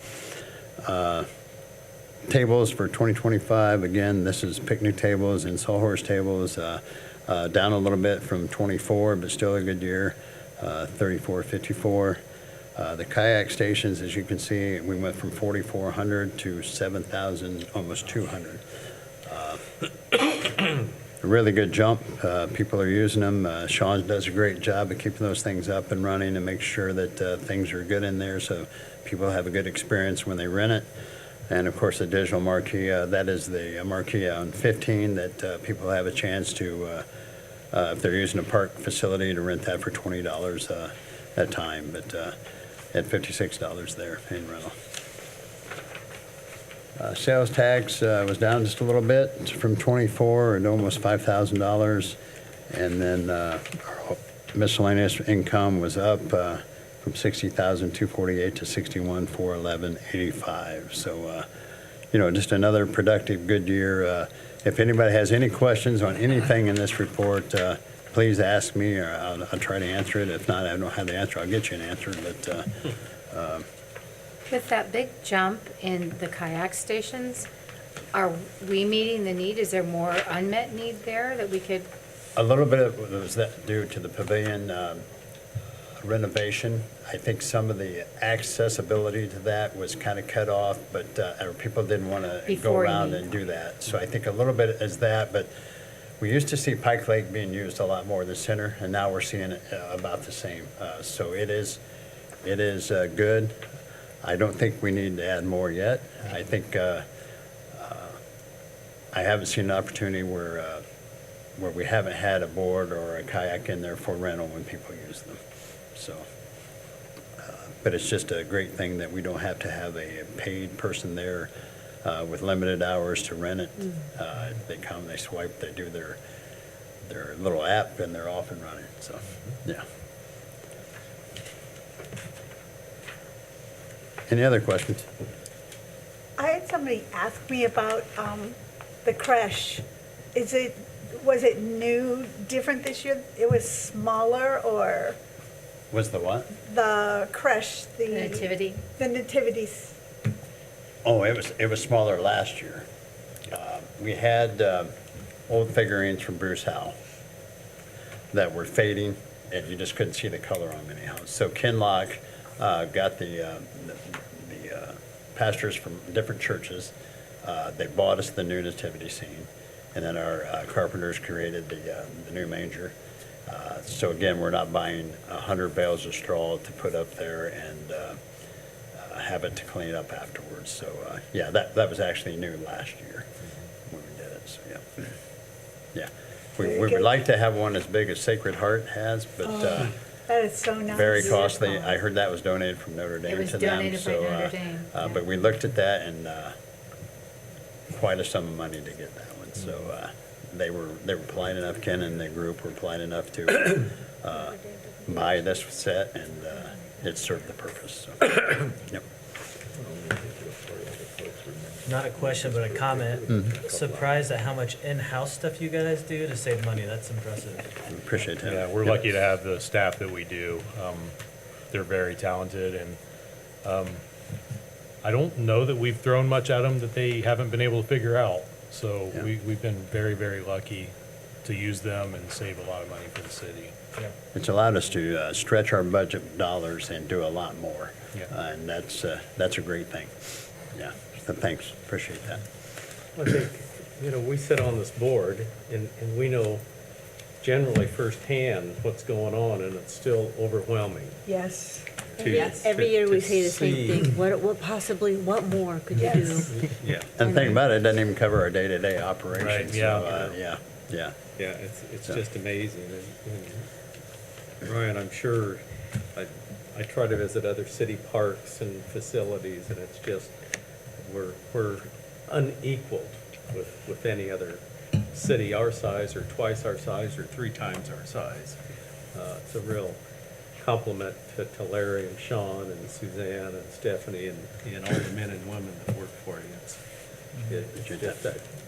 tables for 2025, again, this is picnic tables and sawhorse tables, down a little bit from 24, but still a good year, 34, 54. The kayak stations, as you can see, we went from 4,400 to 7,000, almost 200. A really good jump. People are using them. Sean does a great job of keeping those things up and running and make sure that things are good in there so people have a good experience when they rent it. And of course, the digital marquee, that is the marquee on 15 that people have a chance to, if they're using a park facility, to rent that for $20 at a time, but at $56 there in rental. Sales tax was down just a little bit from 24 to almost $5,000. And then our miscellaneous income was up from $60,248 to $61,411.85. So, just another productive, good year. If anybody has any questions on anything in this report, please ask me, or I'll try to answer it. If not, I don't have the answer. I'll get you an answer. But With that big jump in the kayak stations, are we meeting the need? Is there more unmet need there that we could? a little bit of it was that due to the pavilion renovation. I think some of the accessibility to that was kind of cut off, but people didn't want to go Before you around need. and do that. So I think a little bit is that, but we used to see Pike Lake being used a lot more in the center, and now we're seeing it about the same. So it is good. I don't think we need to add more yet. I think I haven't seen an opportunity where we haven't had a board or a kayak in there for rental when people use them. So, but it's just a great thing that we don't have to have a paid person there with limited hours to rent it. They come, they swipe, they do their little app, and they're off and running. So, yeah. Any other questions? I had somebody ask me about the creche. Was it new, different this year? It was smaller, or Was the what? the creche, the Nativity? the nativities? Oh, it was smaller last year. We had old figurines from Bruce Howe that were fading, and you just couldn't see the color on them anyhow. So Kinlock got the pastors from different churches. They bought us the new nativity scene, and then our carpenters created the new manger. So again, we're not buying 100 bales of straw to put up there and have it to clean up afterwards. So yeah, that was actually new last year when we did it. So yeah, yeah. We would like to have one as big as Sacred Heart has, but That is so nice. very costly. I heard that was donated from Notre Dame It was to them. donated by So, Notre Dame, yeah. But we looked at that, and quite a sum of money to get that one. So they were polite enough. Ken and the group were polite enough to buy this set, and it served the purpose. So, yep. Not a question, but a comment. Surprised at how much in-house stuff you guys do to save money. That's impressive. Appreciate that. Yeah, we're lucky to have the staff that we do. They're very talented, and I don't know that we've thrown much at them that they haven't been able to figure out. So Yeah. we've been very, very lucky to use them and save a lot of money for the city. It's allowed us to stretch our budget dollars and do a lot more. Yeah. And that's a great thing. Yeah, so thanks, appreciate that. I think, we sit on this board and we know generally firsthand what's going on, and it's still overwhelming. Yes. to- Yes. Every year we to say the same see- thing. What more could you do? Yes. Yeah, And the thing about it, it doesn't even cover our day-to-day operations. Right, so, yeah. Yeah. yeah, it's So- just amazing. And Ryan, I'm sure, I try to visit other city parks and facilities, and it's just, we're unequaled with any other city our size, or twice our size, or 3 times our size. It's a real compliment to Larry and Sean and Suzanne and Stephanie and all the men and women that work for you.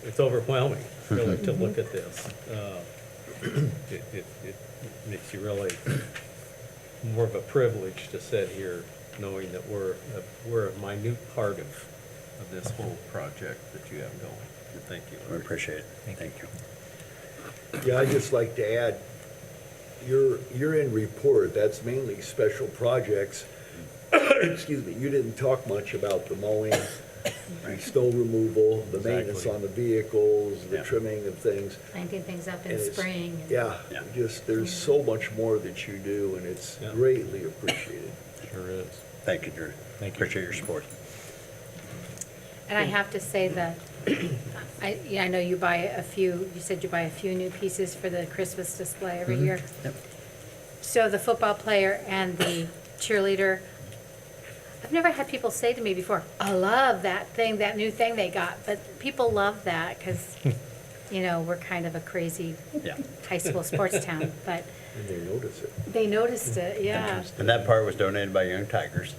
It's overwhelming, really, to look at this. It makes you really more of a privilege to sit here knowing that we're a minute part of this whole project that you have going. And thank you, We Larry. appreciate it. Thank you. Yeah, I'd just like to add, your end report, that's mainly special projects. Excuse me, you didn't talk much about the mowing, the snow removal, the maintenance Exactly. on the vehicles, the Yeah. trimming of things. Planting things up in And it's- spring. and- Yeah, Yeah. just, there's so much more that you do, and it's Yeah. greatly appreciated. Sure is. Thank you, Drew. Thank you. Appreciate your support. And I have to say that, I know you said you buy a few new pieces for the Christmas display every year. Yep. So the football player and the cheerleader, I've never had people say to me before, I love that new thing they got, but people love that because, we're kind of a crazy Yeah. high school sports town, but And they notice it. they noticed it, yeah. And that part was donated by Young Tigers.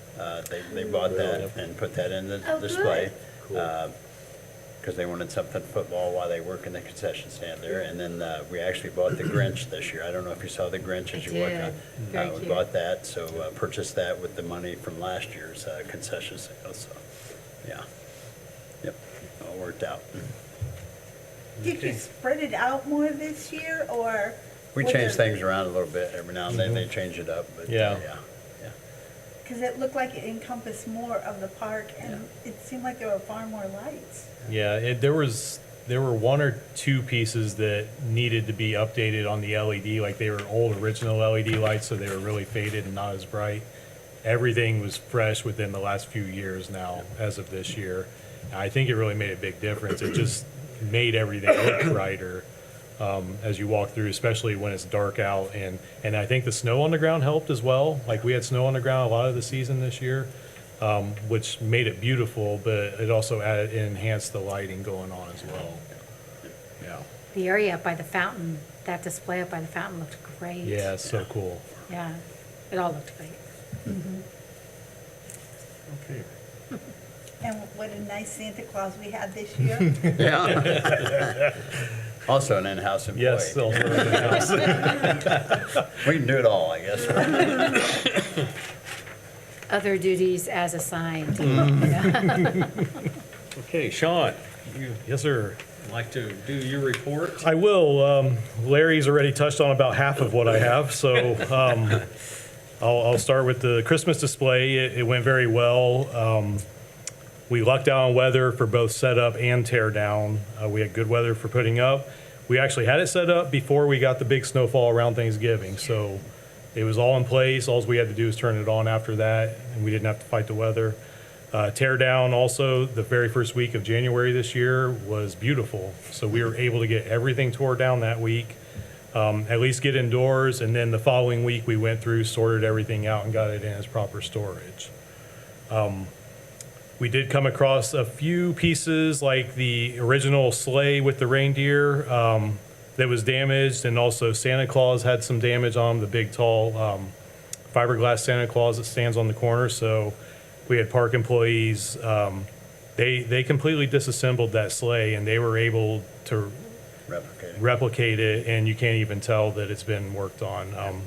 They bought that and put that in the Oh, good. display. Cool. Because they wanted something football while they work in the concession stand there. And then we actually bought the Grinch this year. I don't know if you saw the Grinch as I you walked did. on. Very We cute. bought that, so purchased that with the money from last year's concession sale, so, yeah. Yep, all worked out. Did you spread it out more this year, or? We change things around a little bit every now and then. They change it up, but Yeah. yeah. Because it looked like it encompassed more of the park, and it seemed like there were far more lights. Yeah, there were 1 or 2 pieces that needed to be updated on the LED, like they were old original LED lights, so they were really faded and not as bright. Everything was fresh within the last few years now, as of this year. And I think it really made a big difference. It just made everything look brighter as you walk through, especially when it's dark out. And I think the snow on the ground helped as well. Like we had snow on the ground a lot of the season this year, which made it beautiful, but it also enhanced the lighting going on as well. Yeah. The area up by the fountain, that display up by the fountain looked great. Yeah, it's so cool. Yeah, it all looked great. Okay. And what a nice Santa Claus we had this year. Yeah. Also an in-house employee. Yes, also in the house. We can do it all, I guess. Other duties as assigned. Okay, Sean, Yes, sir. like to do your report? I will. Larry's already touched on about half of what I have, so I'll start with the Christmas display. It went very well. We lucked out on weather for both setup and tear down. We had good weather for putting up. We actually had it set up before we got the big snowfall around Thanksgiving, so it was all in place. All we had to do was turn it on after that, and we didn't have to fight the weather. Tear down also, the very first week of January this year was beautiful. So we were able to get everything tore down that week, at least get indoors. And then the following week, we went through, sorted everything out, and got it in its proper storage. We did come across a few pieces, like the original sleigh with the reindeer that was damaged, and also Santa Claus had some damage on him, the big, tall fiberglass Santa Claus that stands on the corner. So we had park employees, they completely disassembled that sleigh, and they were able to replicate it, and you can't even tell that it's been worked on.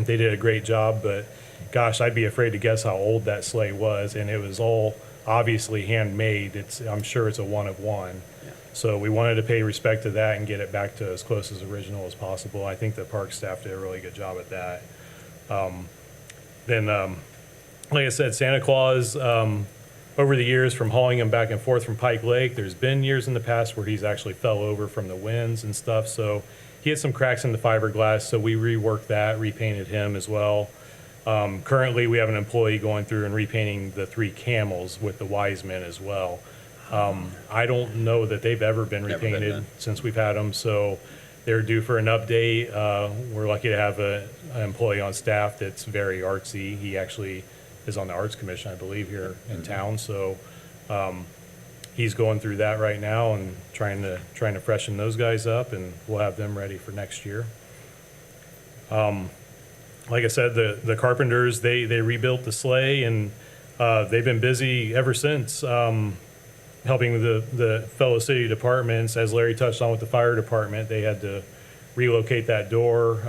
They did a great job, but gosh, I'd be afraid to guess how old that sleigh was, and it was all obviously handmade. I'm sure it's a one of one. So we wanted to pay respect to that and get it back to as close as original as possible. I think the park staff did a really good job at that. Like I said, Santa Claus, over the years from hauling him back and forth from Pike Lake, there's been years in the past where he's actually fell over from the winds and stuff. So he had some cracks in the fiberglass, so we reworked that, repainted him as well. Currently, we have an employee going through and repainting the 3 camels with the wise men as well. I don't know that they've ever been Never been repainted done. since we've had them, so they're due for an update. We're lucky to have an employee on staff that's very artsy. He actually is on the Arts Commission, I believe, here in town, so he's going through that right now and trying to freshen those guys up, and we'll have them ready for next year. Like I said, the carpenters, they rebuilt the sleigh, and they've been busy ever since, helping the fellow city departments. As Larry touched on with the fire department, they had to relocate that door.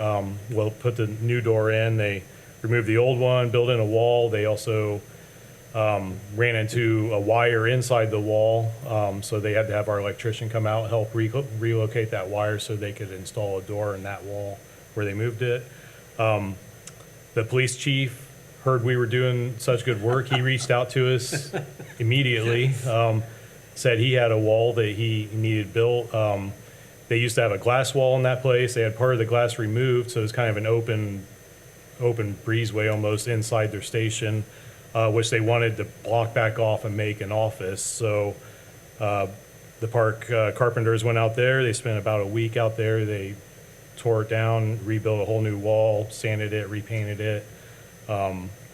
Well, put the new door in. They removed the old one, built in a wall. They also ran into a wire inside the wall, so they had to have our electrician come out, help relocate that wire so they could install a door in that wall where they moved it. The police chief heard we were doing such good work. He reached out to us immediately, said he had a wall that he needed built. They used to have a glass wall in that place. They had part of the glass removed, so it was kind of an open breezeway almost inside their station, which they wanted to block back off and make an office. So the park carpenters went out there. They spent about a week out there. They tore it down, rebuilt a whole new wall, sanded it, repainted it.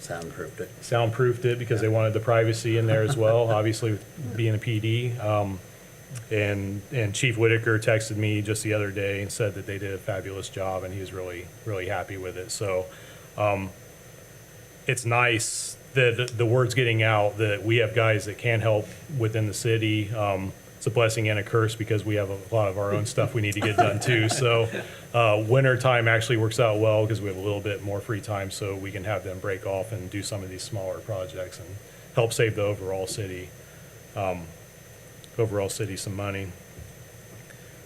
Soundproofed it because they wanted the privacy in there as well, obviously with being a PD. And Chief Whitaker texted me just the other day and said that they did a fabulous job, and he was really, really happy with it. So it's nice that the word's getting out that we have guys that can help within the city. It's a blessing and a curse because we have a lot of our own stuff we need to get done too. So winter time actually works out well because we have a little bit more free time, so we can have them break off and do some of these smaller projects and help save the overall city some money.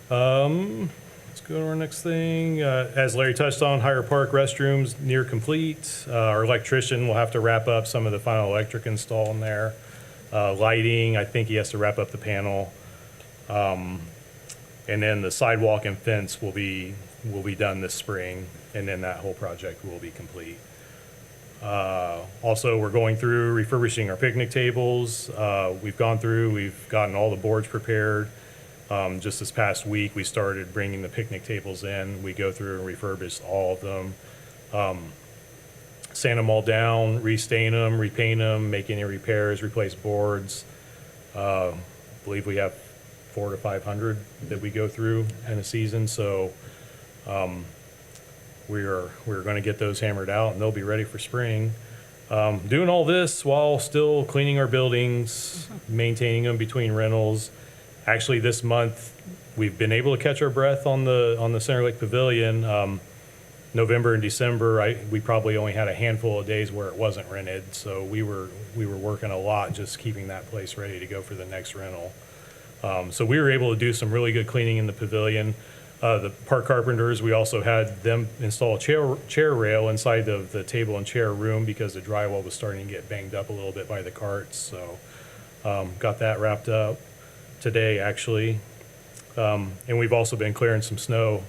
Let's go to our next thing. As Larry touched on, Higher Park restrooms near complete. Our electrician will have to wrap up some of the final electric install in there. Lighting, I think he has to wrap up the panel. And then the sidewalk and fence will be done this spring, and then that whole project will be complete. Also, we're going through refurbishing our picnic tables. We've gotten all the boards prepared. Just this past week, we started bringing the picnic tables in. We go through and refurbish all of them. Sand them all down, restain them, repaint them, make any repairs, replace boards. I believe we have 400 to 500 that we go through in a season, so we're going to get those hammered out, and they'll be ready for spring. Doing all this while still cleaning our buildings, maintaining them between rentals. Actually, this month we've been able to catch our breath on the Center Lake Pavilion. November and December, we probably only had a handful of days where it wasn't rented, so we were working a lot just keeping that place ready to go for the next rental. So we were able to do some really good cleaning in the pavilion. The park carpenters, we also had them install a chair rail inside of the table and chair room because the drywall was starting to get banged up a little bit by the carts. So got that wrapped up today, actually. And we've also been clearing some snow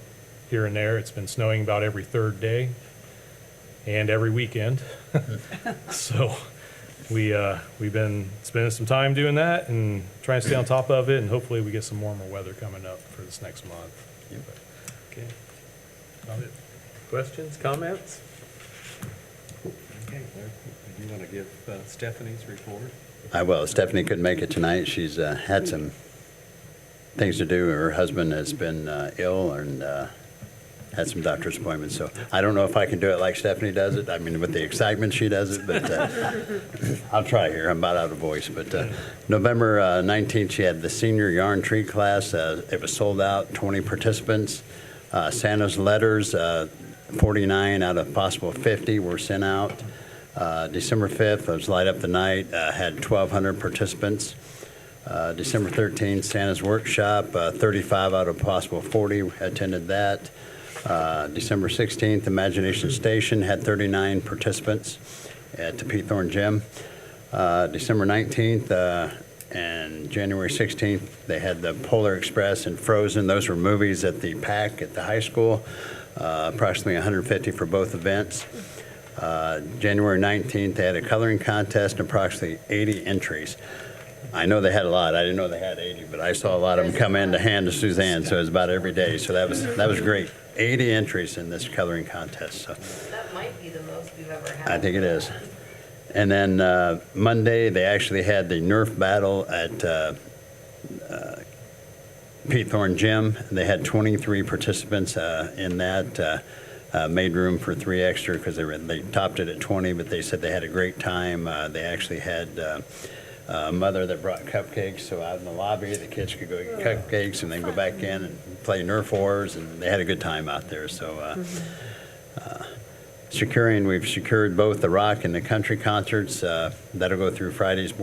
here and there. It's been snowing about every third day and every weekend. So we've been spending some time doing that and trying to stay on top of it, and hopefully we get some warmer weather coming up for this next month. Okay. Questions, comments? Okay, do you want to give Stephanie's report? I will. Stephanie couldn't make it tonight. She's had some things to do. Her husband has been ill and had some doctor's appointments. So I don't know if I can do it like Stephanie does it. I mean, with the excitement she does it, but I'll try here. I'm about out of voice. But November 19th, she had the senior yarn tree class. It was sold out, 20 participants. Santa's letters, 49 out of possible 50 were sent out. December 5th was Light Up the Night, had 1,200 participants. December 13th, Santa's Workshop, 35 out of possible 40 attended that. December 16th, Imagination Station had 39 participants at the Pete Thorne Gym. December 19th and January 16th, they had the Polar Express and Frozen. Those were movies at the PAC at the high school, approximately 150 for both events. January 19th, they had a coloring contest, approximately 80 entries. I know they had a lot. I didn't know they had 80, but I saw a lot of them come in to hand to Suzanne, so it was about every day. So that was great. 80 entries in this coloring contest. So That might be the most we've ever had. I think it is. And then Monday, they actually had the Nerf battle at Pete Thorne Gym. They had 23 participants in that. Made room for 3 extra because they topped it at 20, but they said they had a great time. They actually had a mother that brought cupcakes, so out in the lobby, the kids could go get cupcakes and then go back in and play Nerf Wars, and they had a good time out there. So we've secured both the rock and the country concerts. That'll go through Friday's